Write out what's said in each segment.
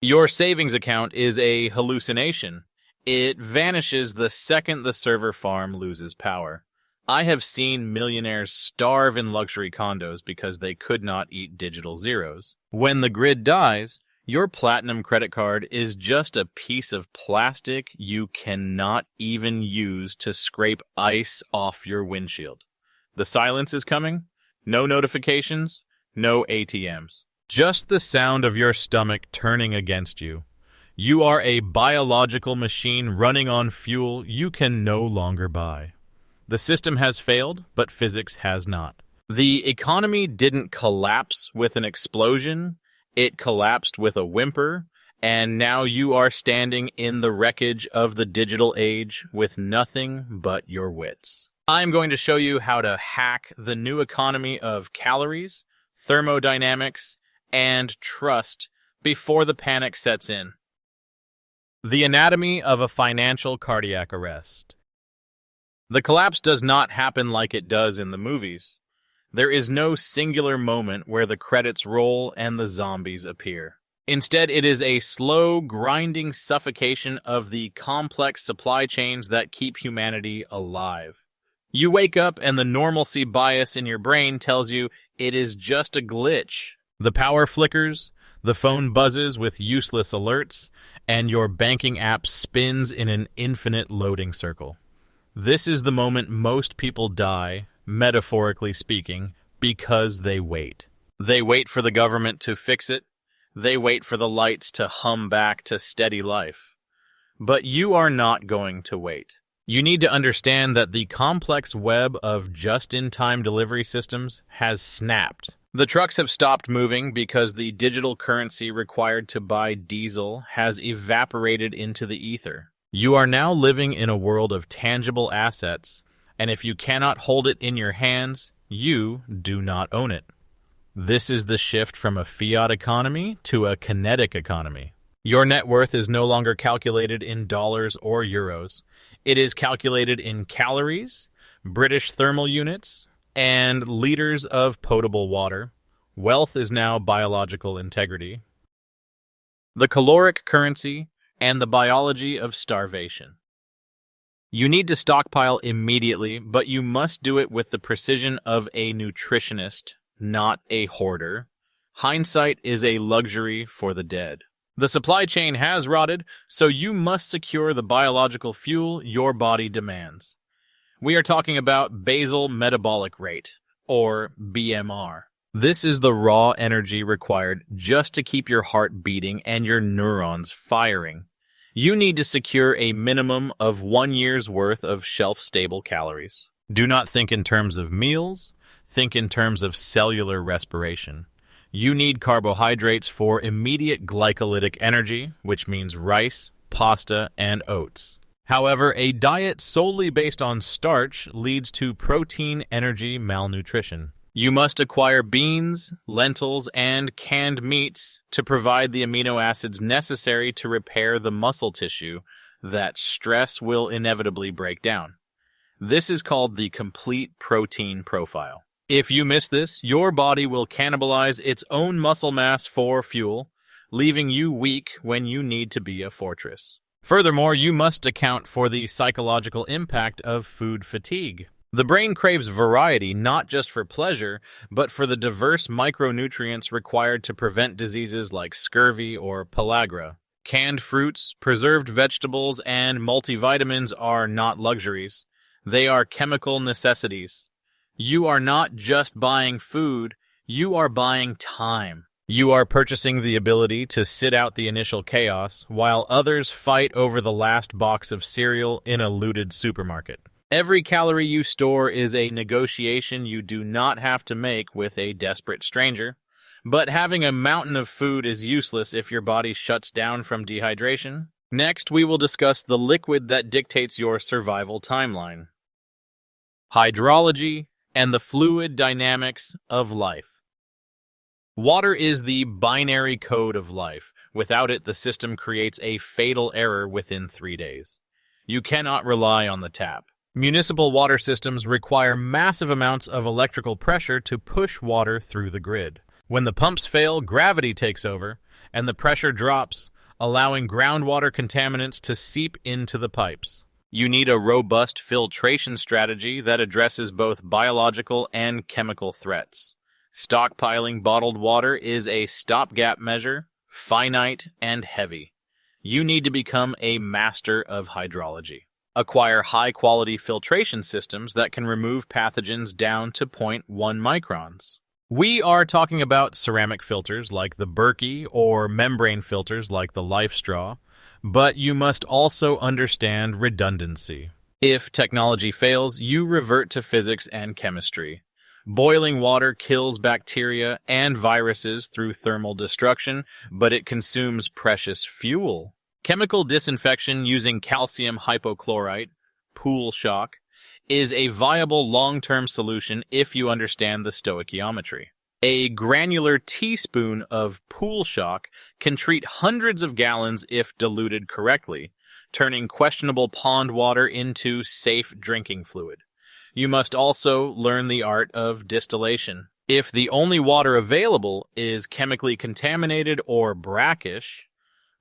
Your savings account is a hallucination. It vanishes the second the server farm loses power. I have seen millionaires starve in luxury condos because they could not eat digital zeros. When the grid dies, your platinum credit card is just a piece of plastic you cannot even use to scrape ice off your windshield. The silence is coming. No notifications, no ATMs. Just the sound of your stomach turning against you. You are a biological machine running on fuel you can no longer buy. The system has failed, but physics has not. The economy didn't collapse with an explosion, it collapsed with a whimper, and now you are standing in the wreckage of the digital age with nothing but your wits. I'm going to show you how to hack the new economy of calories, thermodynamics, and trust before the panic sets in. The anatomy of a financial cardiac arrest. The collapse does not happen like it does in the movies. There is no singular moment where the credits roll and the zombies appear. Instead, it is a slow, grinding suffocation of the complex supply chains that keep humanity alive. You wake up and the normalcy bias in your brain tells you it is just a glitch. The power flickers, the phone buzzes with useless alerts, and your banking app spins in an infinite loading circle. This is the moment most people die, metaphorically speaking, because they wait. They wait for the government to fix it. They wait for the lights to hum back to steady life. But you are not going to wait. You need to understand that the complex web of just-in-time delivery systems has snapped. The trucks have stopped moving because the digital currency required to buy diesel has evaporated into the ether. You are now living in a world of tangible assets, and if you cannot hold it in your hands, you do not own it. This is the shift from a fiat economy to a kinetic economy. Your net worth is no longer calculated in dollars or euros. It is calculated in calories, British thermal units, and liters of potable water. Wealth is now biological integrity. The caloric currency and the biology of starvation. You need to stockpile immediately, but you must do it with the precision of a nutritionist, not a hoarder. Hindsight is a luxury for the dead. The supply chain has rotted, so you must secure the biological fuel your body demands. We are talking about basal metabolic rate, or BMR. This is the raw energy required just to keep your heart beating and your neurons firing. You need to secure a minimum of 1 year's worth of shelf-stable calories. Do not think in terms of meals, think in terms of cellular respiration. You need carbohydrates for immediate glycolytic energy, which means rice, pasta, and oats. However, a diet solely based on starch leads to protein energy malnutrition. You must acquire beans, lentils, and canned meats to provide the amino acids necessary to repair the muscle tissue that stress will inevitably break down. This is called the complete protein profile. If you miss this, your body will cannibalize its own muscle mass for fuel, leaving you weak when you need to be a fortress. Furthermore, you must account for the psychological impact of food fatigue. The brain craves variety not just for pleasure, but for the diverse micronutrients required to prevent diseases like scurvy or pellagra. Canned fruits, preserved vegetables, and multivitamins are not luxuries. They are chemical necessities. You are not just buying food, you are buying time. You are purchasing the ability to sit out the initial chaos while others fight over the last box of cereal in a looted supermarket. Every calorie you store is a negotiation you do not have to make with a desperate stranger. But having a mountain of food is useless if your body shuts down from dehydration. Next, we will discuss the liquid that dictates your survival timeline. Hydrology and the fluid dynamics of life. Water is the binary code of life. Without it, the system creates a fatal error within 3 days. You cannot rely on the tap. Municipal water systems require massive amounts of electrical pressure to push water through the grid. When the pumps fail, gravity takes over, and the pressure drops, allowing groundwater contaminants to seep into the pipes. You need a robust filtration strategy that addresses both biological and chemical threats. Stockpiling bottled water is a stopgap measure, finite and heavy. You need to become a master of hydrology. Acquire high-quality filtration systems that can remove pathogens down to 0.1 microns. We are talking about ceramic filters like the Berkey or membrane filters like the LifeStraw, but you must also understand redundancy. If technology fails, you revert to physics and chemistry. Boiling water kills bacteria and viruses through thermal destruction, but it consumes precious fuel. Chemical disinfection using calcium hypochlorite, pool shock, is a viable long-term solution if you understand the stoichiometry. A granular teaspoon of pool shock can treat hundreds of gallons if diluted correctly, turning questionable pond water into safe drinking fluid. You must also learn the art of distillation. If the only water available is chemically contaminated or brackish,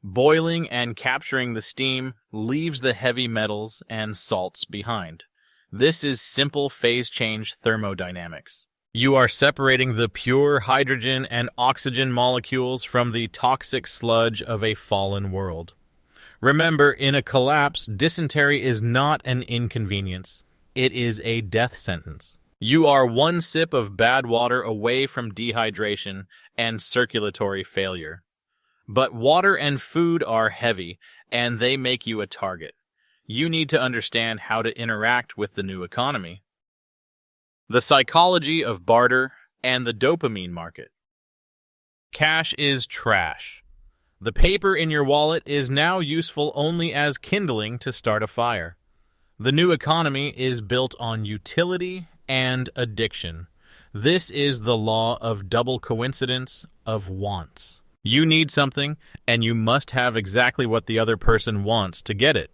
boiling and capturing the steam leaves the heavy metals and salts behind. This is simple phase change thermodynamics. You are separating the pure hydrogen and oxygen molecules from the toxic sludge of a fallen world. Remember, in a collapse, dysentery is not an inconvenience. It is a death sentence. You are one sip of bad water away from dehydration and circulatory failure. But water and food are heavy, and they make you a target. You need to understand how to interact with the new economy. The psychology of barter and the dopamine market. Cash is trash. The paper in your wallet is now useful only as kindling to start a fire. The new economy is built on utility and addiction. This is the law of double coincidence of wants. You need something, and you must have exactly what the other person wants to get it.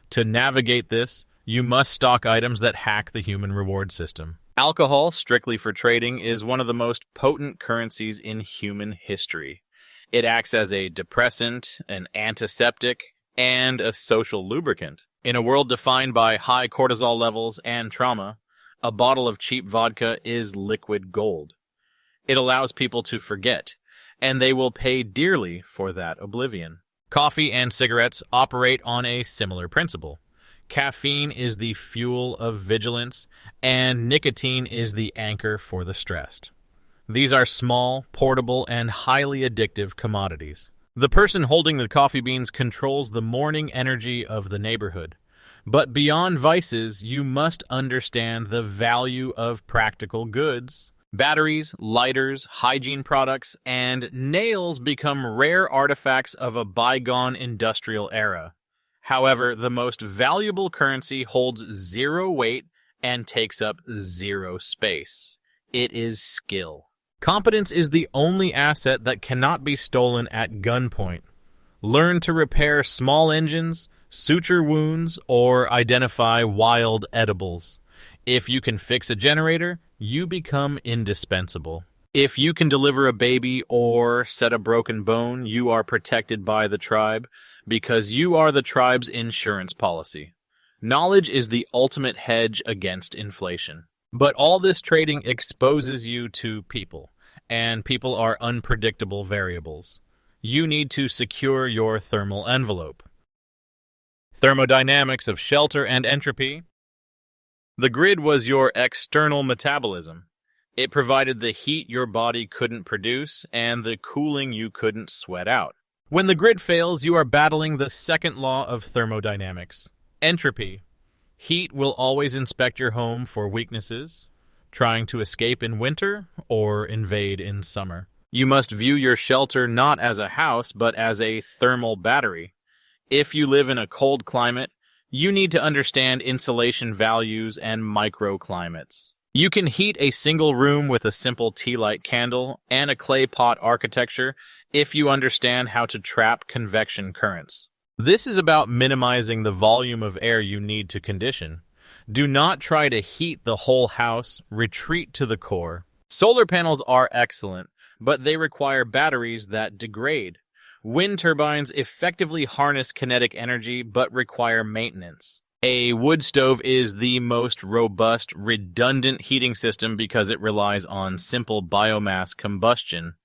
To navigate this, you must stock items that hack the human reward system. Alcohol, strictly for trading, is one of the most potent currencies in human history. It acts as a depressant, an antiseptic, and a social lubricant. In a world defined by high cortisol levels and trauma, a bottle of cheap vodka is liquid gold. It allows people to forget, and they will pay dearly for that oblivion. Coffee and cigarettes operate on a similar principle. Caffeine is the fuel of vigilance, and nicotine is the anchor for the stressed. These are small, portable, and highly addictive commodities. The person holding the coffee beans controls the morning energy of the neighborhood. But beyond vices, you must understand the value of practical goods. Batteries, lighters, hygiene products, and nails become rare artifacts of a bygone industrial era. However, the most valuable currency holds zero weight and takes up zero space. It is skill. Competence is the only asset that cannot be stolen at gunpoint. Learn to repair small engines, suture wounds, or identify wild edibles. If you can fix a generator, you become indispensable. If you can deliver a baby or set a broken bone, you are protected by the tribe because you are the tribe's insurance policy. Knowledge is the ultimate hedge against inflation. But all this trading exposes you to people, and people are unpredictable variables. You need to secure your thermal envelope. Thermodynamics of shelter and entropy. The grid was your external metabolism. It provided the heat your body couldn't produce and the cooling you couldn't sweat out. When the grid fails, you are battling the second law of thermodynamics, entropy. Heat will always inspect your home for weaknesses, trying to escape in winter or invade in summer. You must view your shelter not as a house, but as a thermal battery. If you live in a cold climate, you need to understand insulation values and microclimates. You can heat a single room with a simple tea light candle and a clay pot architecture if you understand how to trap convection currents. This is about minimizing the volume of air you need to condition. Do not try to heat the whole house, retreat to the core. Solar panels are excellent, but they require batteries that degrade. Wind turbines effectively harness kinetic energy but require maintenance. A wood stove is the most robust, redundant heating system because it relies on simple biomass combustion,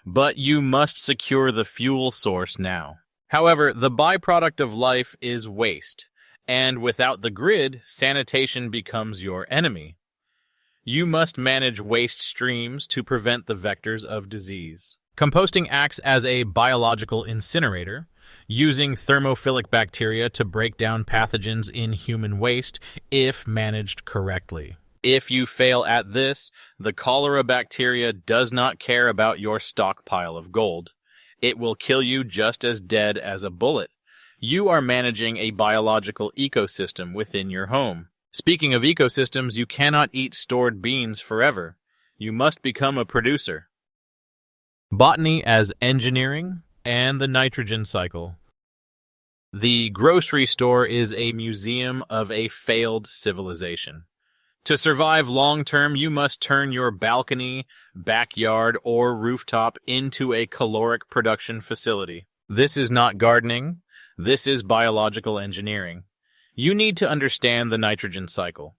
but you must secure the fuel source now. However, the byproduct of life is waste, and without the grid, sanitation becomes your enemy. You must manage waste streams to prevent the vectors of disease. Composting acts as a biological incinerator, using thermophilic bacteria to break down pathogens in human waste if managed correctly. If you fail at this, the cholera bacteria does not care about your stockpile of gold. It will kill you just as dead as a bullet. You are managing a biological ecosystem within your home. Speaking of ecosystems, you cannot eat stored beans forever. You must become a producer. Botany as engineering and the nitrogen cycle. The grocery store is a museum of a failed civilization. To survive long-term, you must turn your balcony, backyard, or rooftop into a caloric production facility. This is not gardening. This is biological engineering. You need to understand the nitrogen cycle.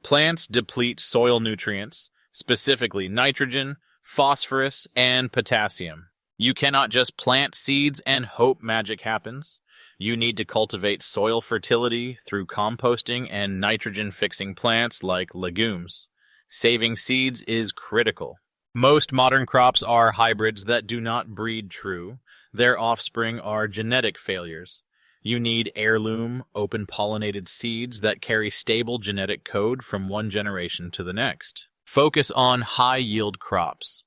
Plants deplete soil nutrients, specifically nitrogen, phosphorus, and potassium. You cannot just plant seeds and hope magic happens. You need to cultivate soil fertility through composting and nitrogen-fixing plants like legumes. Saving seeds is critical. Most modern crops are hybrids that do not breed true. Their offspring are genetic failures. You need heirloom, open-pollinated seeds that carry stable genetic code from one generation to the next. Focus on high-yield crops.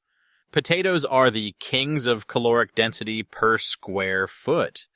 Potatoes are the kings of caloric density per square foot.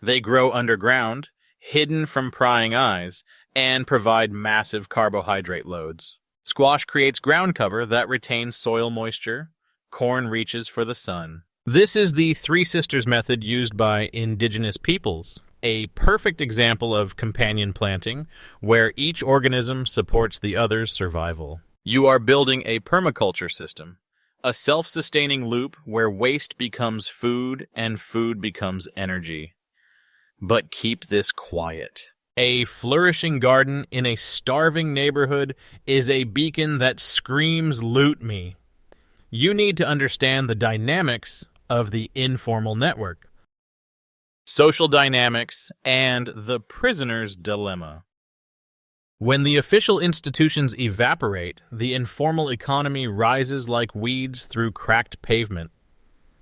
They grow underground, hidden from prying eyes, and provide massive carbohydrate loads. Squash creates ground cover that retains soil moisture. Corn reaches for the sun. This is the Three Sisters method used by indigenous peoples, a perfect example of companion planting, where each organism supports the other's survival. You are building a permaculture system, a self-sustaining loop where waste becomes food and food becomes energy. But keep this quiet. A flourishing garden in a starving neighborhood is a beacon that screams, "Loot me." You need to understand the dynamics of the informal network. Social dynamics and the prisoner's dilemma. When the official institutions evaporate, the informal economy rises like weeds through cracked pavement.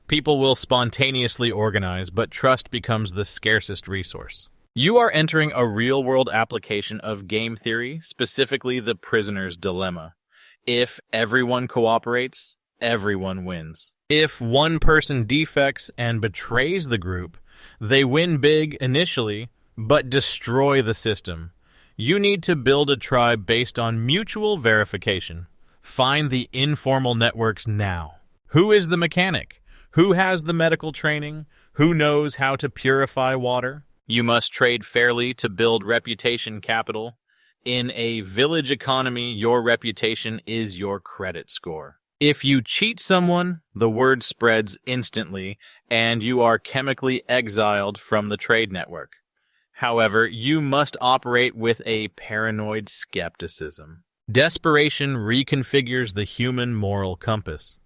People will spontaneously organize, but trust becomes the scarcest resource. You are entering a real-world application of game theory, specifically the prisoner's dilemma. If everyone cooperates, everyone wins. If one person defects and betrays the group, they win big initially, but destroy the system. You need to build a tribe based on mutual verification. Find the informal networks now. Who is the mechanic? Who has the medical training? Who knows how to purify water? You must trade fairly to build reputation capital. In a village economy, your reputation is your credit score. If you cheat someone, the word spreads instantly, and you are chemically exiled from the trade network. However, you must operate with a paranoid skepticism. Desperation reconfigures the human moral compass.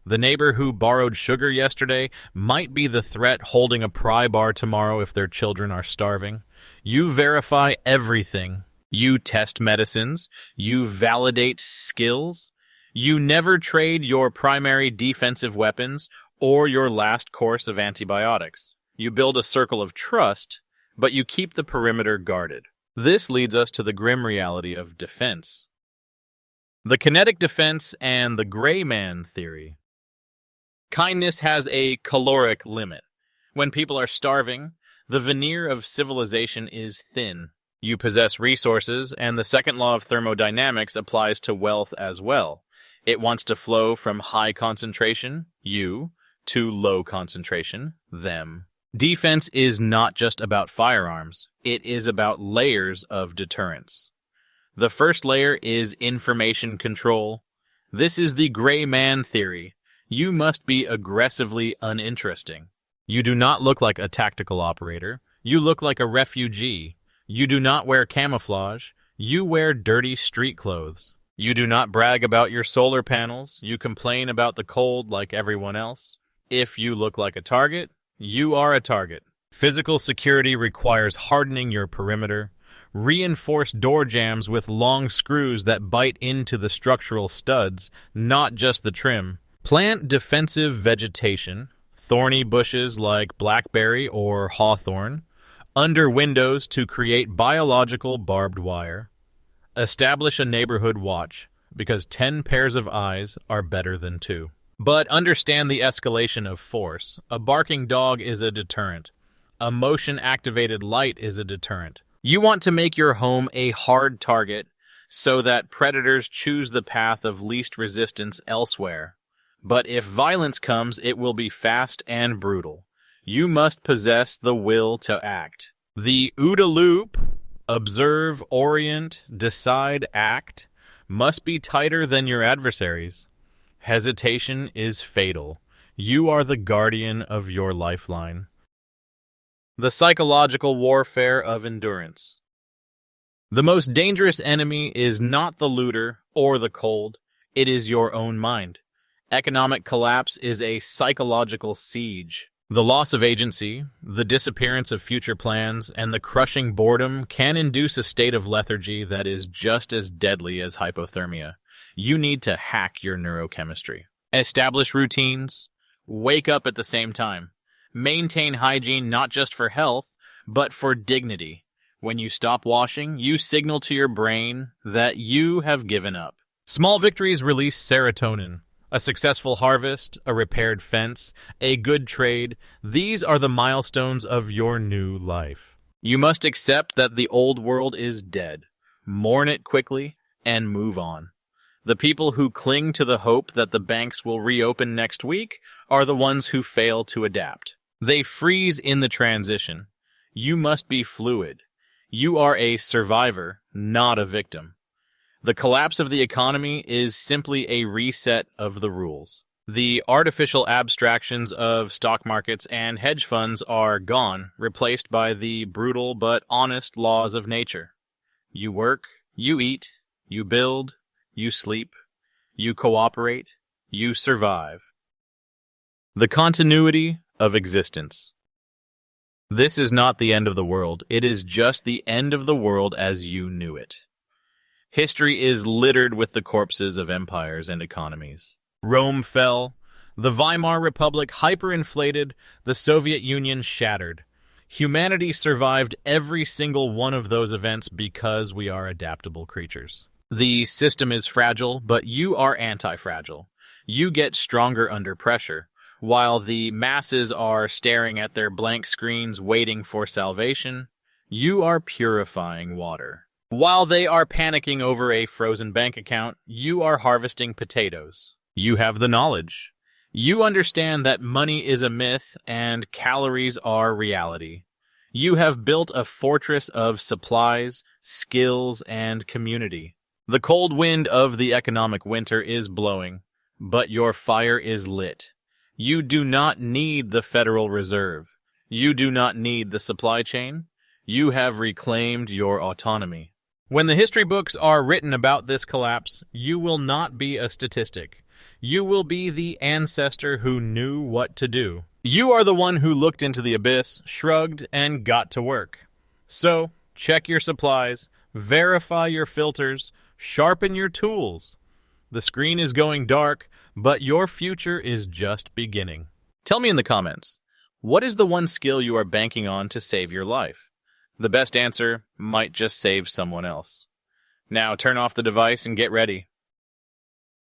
The neighbor who borrowed sugar yesterday might be the threat holding a pry bar tomorrow if their children are starving. You verify everything. You test medicines. You validate skills. You never trade your primary defensive weapons or your last course of antibiotics. You build a circle of trust, but you keep the perimeter guarded. This leads us to the grim reality of defense. The kinetic defense and the gray man theory. Kindness has a caloric limit. When people are starving, the veneer of civilization is thin. You possess resources, and the second law of thermodynamics applies to wealth as well. It wants to flow from high concentration, you, to low concentration, them. Defense is not just about firearms. It is about layers of deterrence. The first layer is information control. This is the gray man theory. You must be aggressively uninteresting. You do not look like a tactical operator. You look like a refugee. You do not wear camouflage. You wear dirty street clothes. You do not brag about your solar panels. You complain about the cold like everyone else. If you look like a target, you are a target. Physical security requires hardening your perimeter. Reinforce door jambs with long screws that bite into the structural studs, not just the trim. Plant defensive vegetation, thorny bushes like blackberry or hawthorn, under windows to create biological barbed wire. Establish a neighborhood watch, because 10 pairs of eyes are better than 2. But understand the escalation of force. A barking dog is a deterrent. A motion-activated light is a deterrent. You want to make your home a hard target so that predators choose the path of least resistance elsewhere. But if violence comes, it will be fast and brutal. You must possess the will to act. The OODA loop, observe, orient, decide, act, must be tighter than your adversaries. Hesitation is fatal. You are the guardian of your lifeline. The psychological warfare of endurance. The most dangerous enemy is not the looter or the cold. It is your own mind. Economic collapse is a psychological siege. The loss of agency, the disappearance of future plans, and the crushing boredom can induce a state of lethargy that is just as deadly as hypothermia. You need to hack your neurochemistry. Establish routines. Wake up at the same time. Maintain hygiene not just for health, but for dignity. When you stop washing, you signal to your brain that you have given up. Small victories release serotonin. A successful harvest, a repaired fence, a good trade, these are the milestones of your new life. You must accept that the old world is dead, mourn it quickly, and move on. The people who cling to the hope that the banks will reopen next week are the ones who fail to adapt. They freeze in the transition. You must be fluid. You are a survivor, not a victim. The collapse of the economy is simply a reset of the rules. The artificial abstractions of stock markets and hedge funds are gone, replaced by the brutal but honest laws of nature. You work, you eat, you build, you sleep, you cooperate, you survive. The continuity of existence. This is not the end of the world. It is just the end of the world as you knew it. History is littered with the corpses of empires and economies. Rome fell, the Weimar Republic hyperinflated, the Soviet Union shattered. Humanity survived every single one of those events because we are adaptable creatures. The system is fragile, but you are anti-fragile. You get stronger under pressure. While the masses are staring at their blank screens waiting for salvation, you are purifying water. While they are panicking over a frozen bank account, you are harvesting potatoes. You have the knowledge. You understand that money is a myth and calories are reality. You have built a fortress of supplies, skills, and community. The cold wind of the economic winter is blowing, but your fire is lit. You do not need the Federal Reserve. You do not need the supply chain. You have reclaimed your autonomy. When the history books are written about this collapse, you will not be a statistic. You will be the ancestor who knew what to do. You are the one who looked into the abyss, shrugged, and got to work. So, check your supplies, verify your filters, sharpen your tools. The screen is going dark, but your future is just beginning. Tell me in the comments, what is the one skill you are banking on to save your life? The best answer might just save someone else. Now turn off the device and get ready.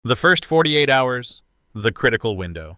The first 48 hours, the critical window.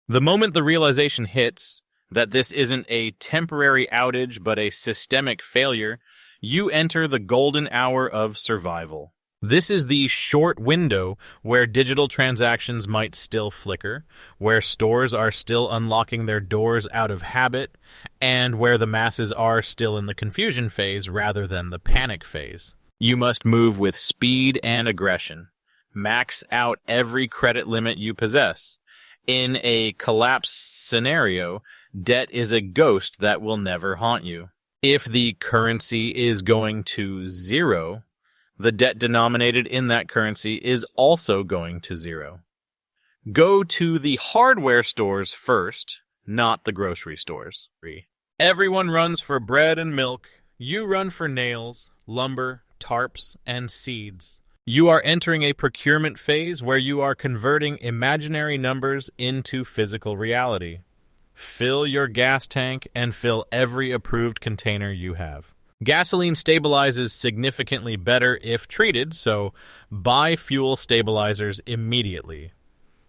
The moment the realization hits that this isn't a temporary outage but a systemic failure, you enter the golden hour of survival. This is the short window where digital transactions might still flicker, where stores are still unlocking their doors out of habit, and where the masses are still in the confusion phase rather than the panic phase. You must move with speed and aggression. Max out every credit limit you possess. In a collapse scenario, debt is a ghost that will never haunt you. If the currency is going to zero, the debt denominated in that currency is also going to zero. Go to the hardware stores first, not the grocery stores. Everyone runs for bread and milk. You run for nails, lumber, tarps, and seeds. You are entering a procurement phase where you are converting imaginary numbers into physical reality. Fill your gas tank and fill every approved container you have. Gasoline stabilizes significantly better if treated, so buy fuel stabilizers immediately.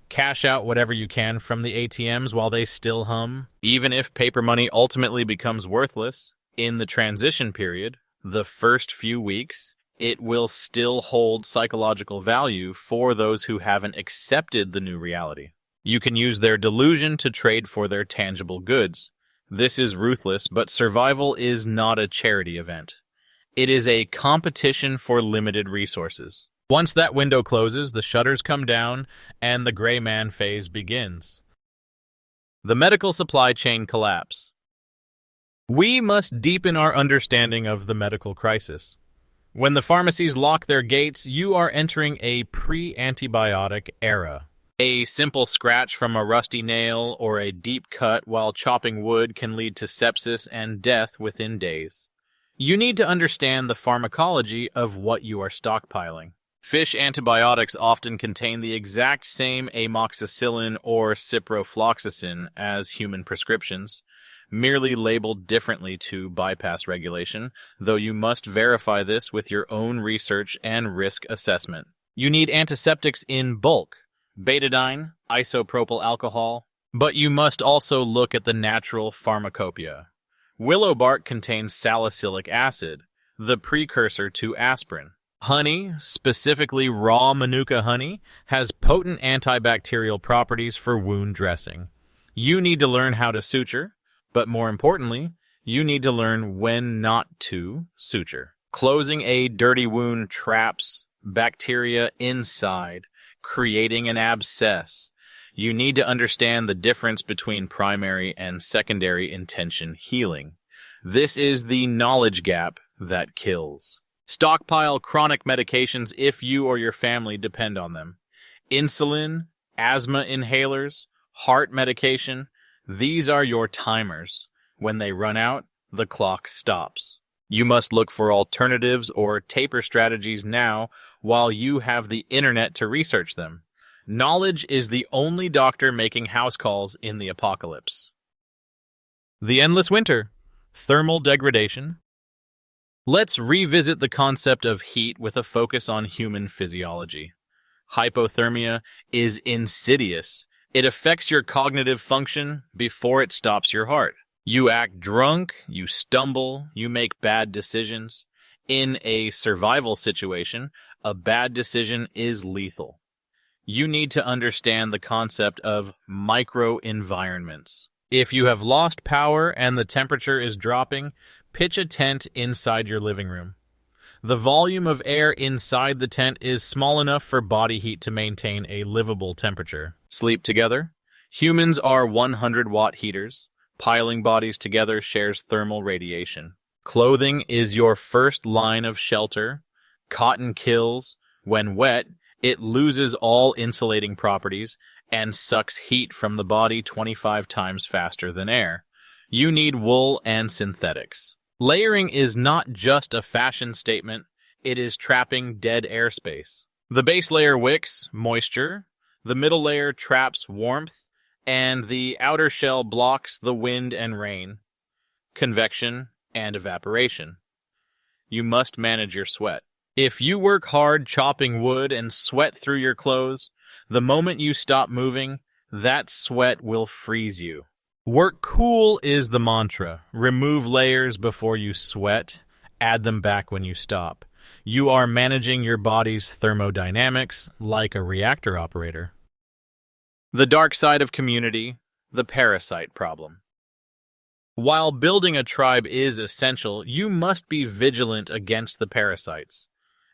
Cash out whatever you can from the ATMs while they still hum. Even if paper money ultimately becomes worthless, in the transition period, the first few weeks, it will still hold psychological value for those who haven't accepted the new reality. You can use their delusion to trade for their tangible goods. This is ruthless, but survival is not a charity event. It is a competition for limited resources. Once that window closes, the shutters come down, and the gray man phase begins. The medical supply chain collapse. We must deepen our understanding of the medical crisis. When the pharmacies lock their gates, you are entering a pre-antibiotic era. A simple scratch from a rusty nail or a deep cut while chopping wood can lead to sepsis and death within days. You need to understand the pharmacology of what you are stockpiling. Fish antibiotics often contain the exact same amoxicillin or ciprofloxacin as human prescriptions, merely labeled differently to bypass regulation, though you must verify this with your own research and risk assessment. You need antiseptics in bulk, betadine, isopropyl alcohol, but you must also look at the natural pharmacopoeia. Willow bark contains salicylic acid, the precursor to aspirin. Honey, specifically raw manuka honey, has potent antibacterial properties for wound dressing. You need to learn how to suture, but more importantly, you need to learn when not to suture. Closing a dirty wound traps bacteria inside, creating an abscess. You need to understand the difference between primary and secondary intention healing. This is the knowledge gap that kills. Stockpile chronic medications if you or your family depend on them. Insulin, asthma inhalers, heart medication, these are your timers. When they run out, the clock stops. You must look for alternatives or taper strategies now while you have the internet to research them. Knowledge is the only doctor making house calls in the apocalypse. The endless winter. Thermal degradation. Let's revisit the concept of heat with a focus on human physiology. Hypothermia is insidious. It affects your cognitive function before it stops your heart. You act drunk, you stumble, you make bad decisions. In a survival situation, a bad decision is lethal. You need to understand the concept of microenvironments. If you have lost power and the temperature is dropping, pitch a tent inside your living room. The volume of air inside the tent is small enough for body heat to maintain a livable temperature. Sleep together. Humans are 100-watt heaters. Piling bodies together shares thermal radiation. Clothing is your first line of shelter. Cotton kills. When wet, it loses all insulating properties and sucks heat from the body 25 times faster than air. You need wool and synthetics. Layering is not just a fashion statement, it is trapping dead airspace. The base layer wicks moisture, the middle layer traps warmth, and the outer shell blocks the wind and rain, convection, and evaporation. You must manage your sweat. If you work hard chopping wood and sweat through your clothes, the moment you stop moving, that sweat will freeze you. Work cool is the mantra. Remove layers before you sweat. Add them back when you stop. You are managing your body's thermodynamics like a reactor operator. The dark side of community, the parasite problem. While building a tribe is essential, you must be vigilant against the parasites.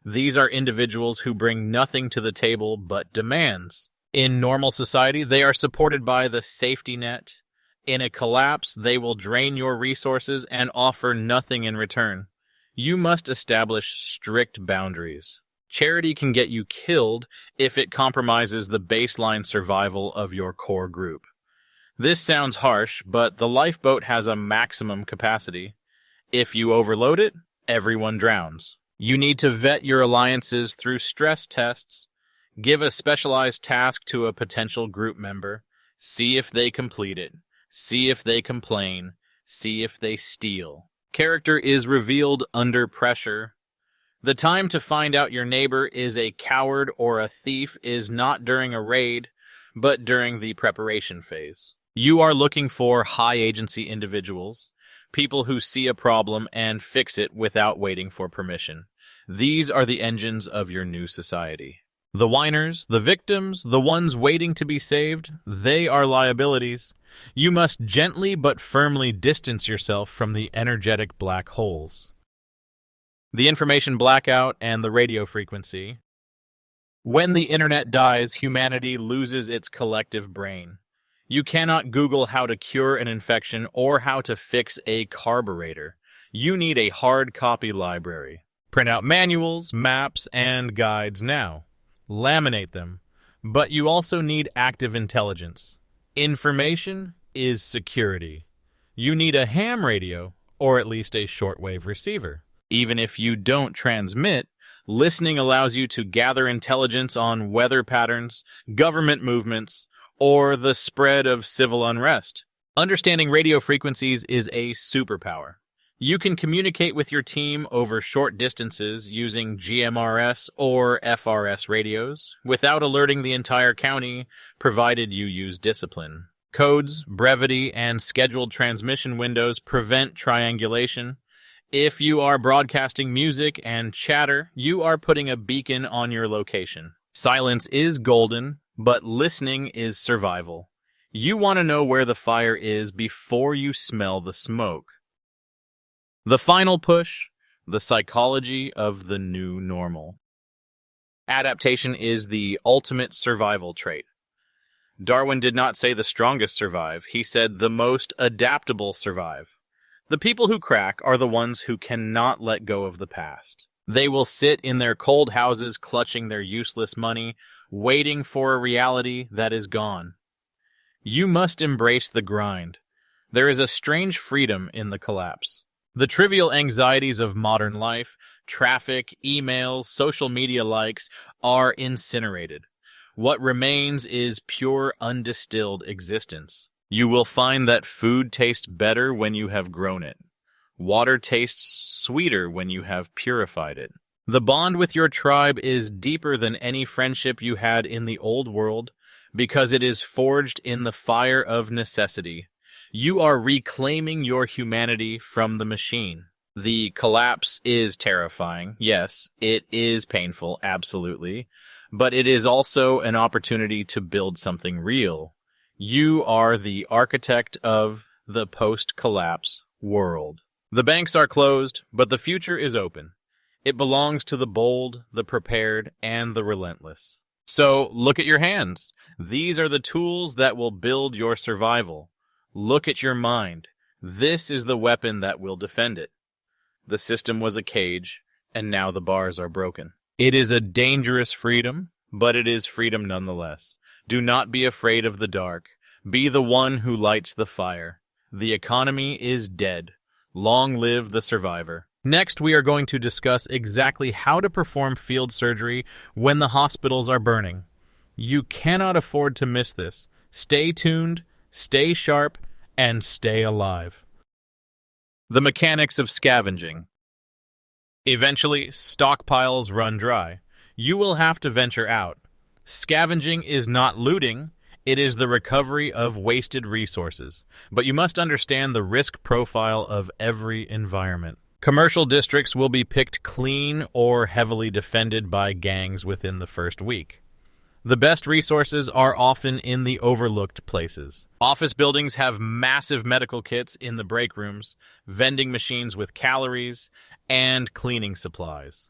These are individuals who bring nothing to the table but demands. In normal society, they are supported by the safety net. In a collapse, they will drain your resources and offer nothing in return. You must establish strict boundaries. Charity can get you killed if it compromises the baseline survival of your core group. This sounds harsh, but the lifeboat has a maximum capacity. If you overload it, everyone drowns. You need to vet your alliances through stress tests. Give a specialized task to a potential group member. See if they complete it. See if they complain. See if they steal. Character is revealed under pressure. The time to find out your neighbor is a coward or a thief is not during a raid, but during the preparation phase. You are looking for high-agency individuals, people who see a problem and fix it without waiting for permission. These are the engines of your new society. The whiners, the victims, the ones waiting to be saved, they are liabilities. You must gently but firmly distance yourself from the energetic black holes. The information blackout and the radio frequency. When the internet dies, humanity loses its collective brain. You cannot Google how to cure an infection or how to fix a carburetor. You need a hard copy library. Print out manuals, maps, and guides now. Laminate them. But you also need active intelligence. Information is security. You need a ham radio, or at least a shortwave receiver. Even if you don't transmit, listening allows you to gather intelligence on weather patterns, government movements, or the spread of civil unrest. Understanding radio frequencies is a superpower. You can communicate with your team over short distances using GMRS or FRS radios without alerting the entire county, provided you use discipline. Codes, brevity, and scheduled transmission windows prevent triangulation. If you are broadcasting music and chatter, you are putting a beacon on your location. Silence is golden, but listening is survival. You want to know where the fire is before you smell the smoke. The final push, the psychology of the new normal. Adaptation is the ultimate survival trait. Darwin did not say the strongest survive, he said the most adaptable survive. The people who crack are the ones who cannot let go of the past. They will sit in their cold houses clutching their useless money, waiting for a reality that is gone. You must embrace the grind. There is a strange freedom in the collapse. The trivial anxieties of modern life, traffic, emails, social media likes, are incinerated. What remains is pure undistilled existence. You will find that food tastes better when you have grown it. Water tastes sweeter when you have purified it. The bond with your tribe is deeper than any friendship you had in the old world because it is forged in the fire of necessity. You are reclaiming your humanity from the machine. The collapse is terrifying. Yes, it is painful, absolutely. But it is also an opportunity to build something real. You are the architect of the post-collapse world. The banks are closed, but the future is open. It belongs to the bold, the prepared, and the relentless. So, look at your hands. These are the tools that will build your survival. Look at your mind. This is the weapon that will defend it. The system was a cage, and now the bars are broken. It is a dangerous freedom, but it is freedom nonetheless. Do not be afraid of the dark. Be the one who lights the fire. The economy is dead. Long live the survivor. Next, we are going to discuss exactly how to perform field surgery when the hospitals are burning. You cannot afford to miss this. Stay tuned, stay sharp, and stay alive. The mechanics of scavenging. Eventually, stockpiles run dry. You will have to venture out. Scavenging is not looting. It is the recovery of wasted resources, but you must understand the risk profile of every environment. Commercial districts will be picked clean or heavily defended by gangs within the first week. The best resources are often in the overlooked places. Office buildings have massive medical kits in the break rooms, vending machines with calories, and cleaning supplies.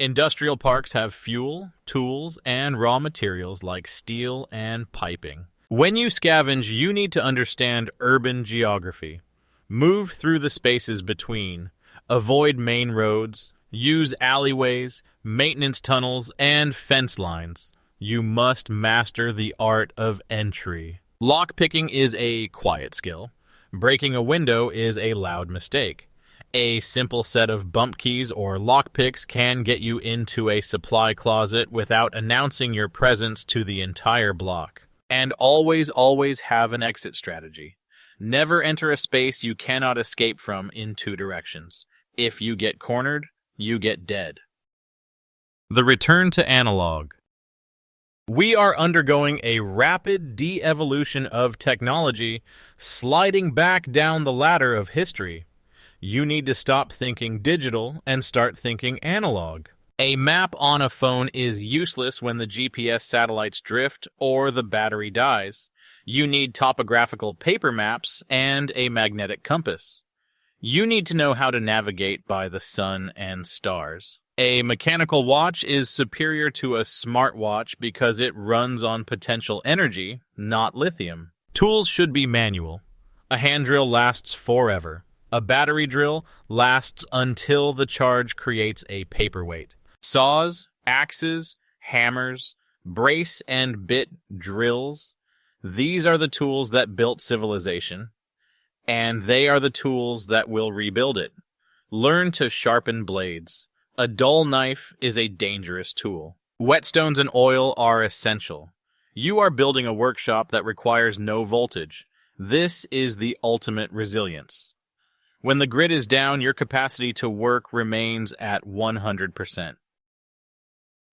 Industrial parks have fuel, tools, and raw materials like steel and piping. When you scavenge, you need to understand urban geography. Move through the spaces between. Avoid main roads. Use alleyways, maintenance tunnels, and fence lines. You must master the art of entry. Lockpicking is a quiet skill. Breaking a window is a loud mistake. A simple set of bump keys or lockpicks can get you into a supply closet without announcing your presence to the entire block. And always have an exit strategy. Never enter a space you cannot escape from in two directions. If you get cornered, you get dead. The return to analog. We are undergoing a rapid de-evolution of technology, sliding back down the ladder of history. You need to stop thinking digital and start thinking analog. A map on a phone is useless when the GPS satellites drift or the battery dies. You need topographical paper maps and a magnetic compass. You need to know how to navigate by the sun and stars. A mechanical watch is superior to a smartwatch because it runs on potential energy, not lithium. Tools should be manual. A hand drill lasts forever. A battery drill lasts until the charge creates a paperweight. Saws, axes, hammers, brace and bit drills, these are the tools that built civilization, and they are the tools that will rebuild it. Learn to sharpen blades. A dull knife is a dangerous tool. Whetstones and oil are essential. You are building a workshop that requires no voltage. This is the ultimate resilience. When the grid is down, your capacity to work remains at 100%.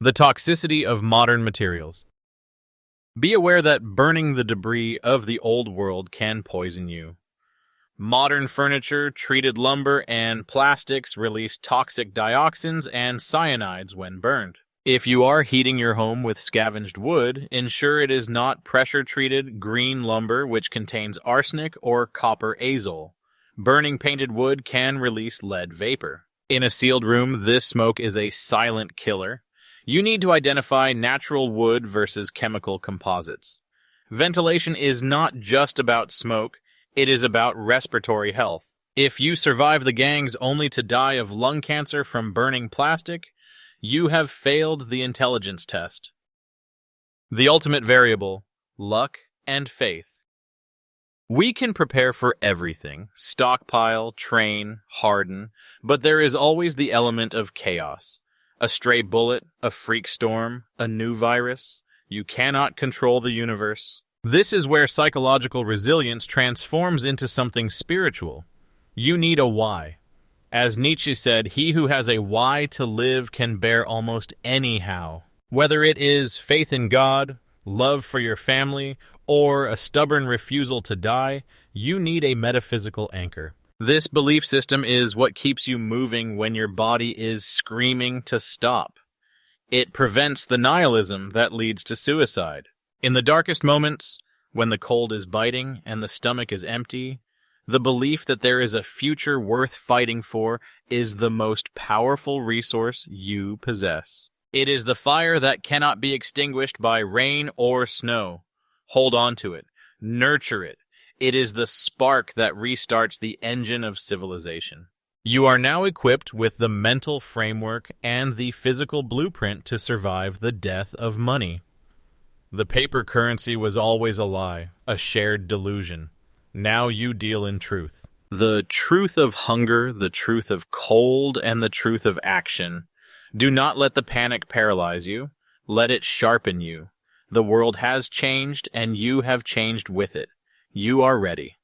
The toxicity of modern materials. Be aware that burning the debris of the old world can poison you. Modern furniture, treated lumber, and plastics release toxic dioxins and cyanides when burned. If you are heating your home with scavenged wood, ensure it is not pressure-treated green lumber which contains arsenic or copper azole. Burning painted wood can release lead vapor. In a sealed room, this smoke is a silent killer. You need to identify natural wood versus chemical composites. Ventilation is not just about smoke, it is about respiratory health. If you survive the gangs only to die of lung cancer from burning plastic, you have failed the intelligence test. The ultimate variable, luck and faith. We can prepare for everything, stockpile, train, harden, but there is always the element of chaos. A stray bullet, a freak storm, a new virus. You cannot control the universe. This is where psychological resilience transforms into something spiritual. You need a why. As Nietzsche said, he who has a why to live can bear almost any how. Whether it is faith in God, love for your family, or a stubborn refusal to die, you need a metaphysical anchor. This belief system is what keeps you moving when your body is screaming to stop. It prevents the nihilism that leads to suicide. In the darkest moments, when the cold is biting and the stomach is empty, the belief that there is a future worth fighting for is the most powerful resource you possess. It is the fire that cannot be extinguished by rain or snow. Hold on to it. Nurture it. It is the spark that restarts the engine of civilization. You are now equipped with the mental framework and the physical blueprint to survive the death of money. The paper currency was always a lie, a shared delusion. Now you deal in truth. The truth of hunger, the truth of cold, and the truth of action. Do not let the panic paralyze you. Let it sharpen you. The world has changed, and you have changed with it. You are ready.